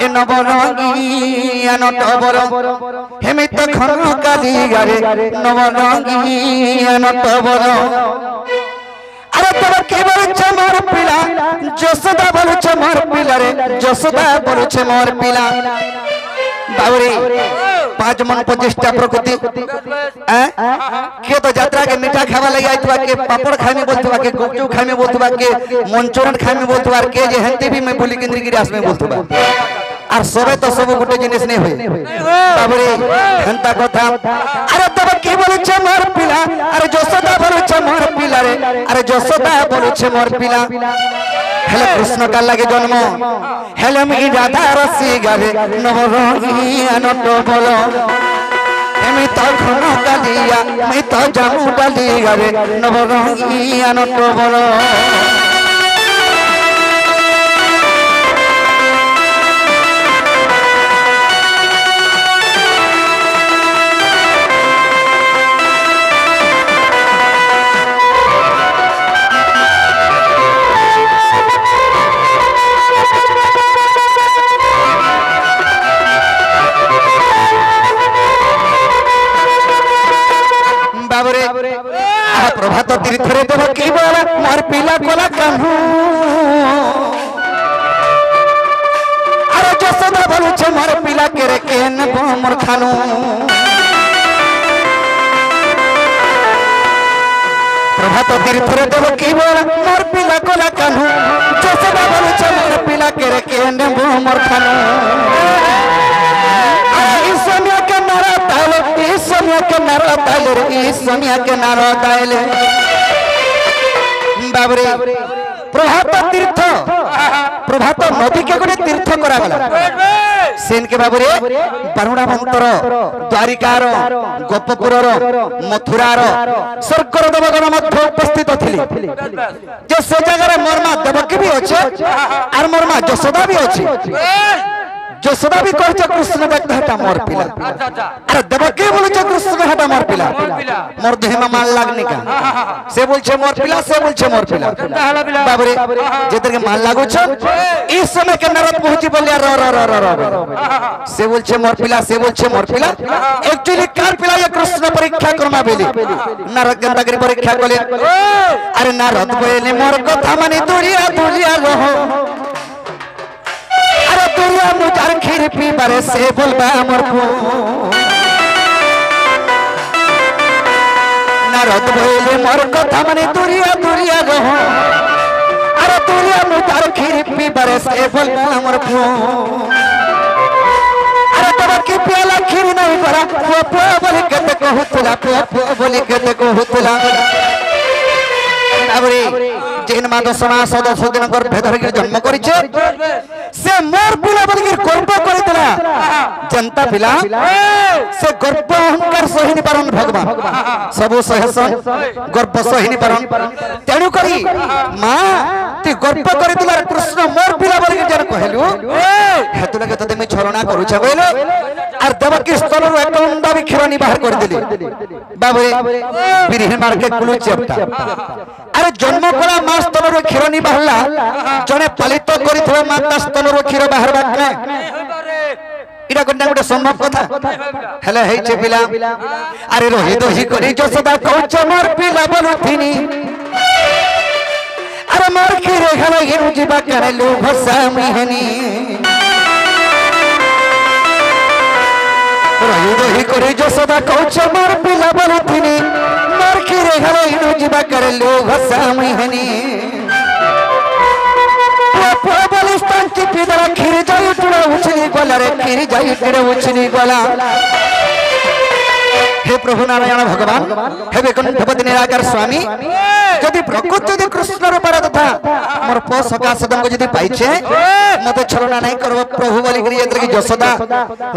এ নবরঙ্গিয়া নটবর হেমিত ঘন কালিয়ারে নবরঙ্গিয়া নটবর আরে তোরা কে বলছে মোর পিলা যশোদা বলছে মোর পিলা রে যশোদা বলছে মোর পিলা बाबरे 5 मन 25टा प्रकृति के तो यात्रा के मीठा खावा लगे आइतबा के पापड़ खाए में बोलतबा के गुपचुप खाए में बोलतबा के मंचूरियन खाए में बोलतबा के जे हंते भी मैं बोली केंद्र गिरास में बोलतबा আর সবে তো সব গোটে জিনিস নেই হয় বাবরে ঘন্টা কথা আরে তবে কি বলছে মোর পিলা আরে যশোদা বলছে মোর পিলা রে আরে যশোদা বলছে মোর পিলা হেলে কৃষ্ণ কাল লাগে জন্ম হেলে মি রাধা রসি গালে নবরঙ্গিয়া নটবর আমি তো ঘন কালিয়া আমি তো জামু ডালি গালে নবরঙ্গিয়া নটবর प्रभात तीर्थरे देव की बोला मोर पिला कोला कान्हू अरे जसोदा बोलुछे मोर पिला के रे केन मोर खानू प्रभात तीर्थरे देव की बोला मोर पिला कोला कान्हू जसोदा बोलुछे मोर पिला के रे केन मोर खानू सोनिया के नारा ताले सोनिया के नारा ताले रे सोनिया के नारा ताले बाबरे प्रभात तीर्थ प्रभात नदी के गोटे तीर्थ करा गला सेन के बाबरे बारुणा मंत्र द्वारिकार गोपपुरर मथुरार स्वर्गर देवगण मध्य उपस्थित थिले जे से जगह मर्मा देवकी भी अछि आर मर्मा यशोदा भी अछि যশোদা भी कहছে कृष्ण देखता हटा मोर पिला अरे देवकी बोलছে कृष्ण हटा मोर पिला मोर देह में माल लागने का से बोलছে मोर पिला से बोलছে मोर पिला बाबरे जेतर के माल लागो छ इस समय के नरक पहुंची बोलिया र र र र से बोलছে मोर पिला एक्चुअली कार पिला ये कृष्ण परीक्षा करमा बेली नरक गंदा करी परीक्षा कले अरे नारद बोले मोर कथा माने दुरिया दुरिया रहो अरे दुनिया मुझार खीर पी बारे से बोलबा मोर को नारद बोले मोर कथा माने दुरिया दुरिया रहो अरे दुनिया मुझार खीर पी बारे से बोलबा मोर को अरे तब की प्याला खीर नहीं करा पो बोली केते कहूतला पो बोली केते कहूतला अबरे जेन मा 10 मास 10 दिन कर भेदर के जन्म करिছে से मोर पिला बलगिर गर्व करितला जनता पिला से गर्व अहंकार सहिनी पारन भगवान सब सहसन गर्व सहिनी पारन तेनु करी मां ती गर्व करितला कृष्ण मोर पिला बलगिर जन कहलु हेतु लगे तते मैं छरणा करू छ बोलो आर देवकी स्तन रो एकंदा भी खिरानी बाहर कर देली बाबरे बिरहे मार के कुलु चपटा अरे जन्म कला मास स्तन रो खिरानी बाहरला जने पालित करिथवा माता स्तन रो खीर बाहर बाटले इडा कोन गोटे संभव कथा हेले हेइ छे पिला अरे रोहि दोहि करी जसोदा कहछ मोर पिला बोलथिनी अरे मोर खीर खाला ये जीवा करे लो भसा मिहनी रोहि दोहि करी जसोदा कहछ मोर पिला बोलथिनी मोर खीर खाला ये जीवा करे लो भसा मिहनी बलिस्तान की पिदरा खीर जाई उठड़ा उछली गला रे खीर जाई उठड़ा उछली गला हे प्रभु नारायण भगवान हे वैकुंठपति निराकार स्वामी यदि प्रकृति यदि कृष्ण रूप तथा मोर पो सका सदन को यदि पाइछे मते छलना नहीं करबो प्रभु बोली करी एतर की यशोदा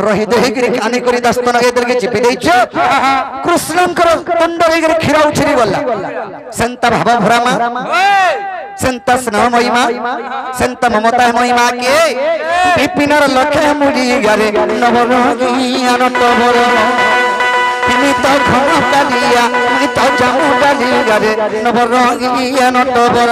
रही देहि करी कानी करी दस्तन एतर की चिपि दैछे कृष्णंकर दंड होई करी खीरा उछली गला संत भाव भरामा संत स्नेह महिमा संत ममता महिमा के विपिनर लखे मुड़ी गारे नवरंगिया नटबर तिमी तो घन कालिया मैं तो जामु डाली गारे नवरंगिया नटबर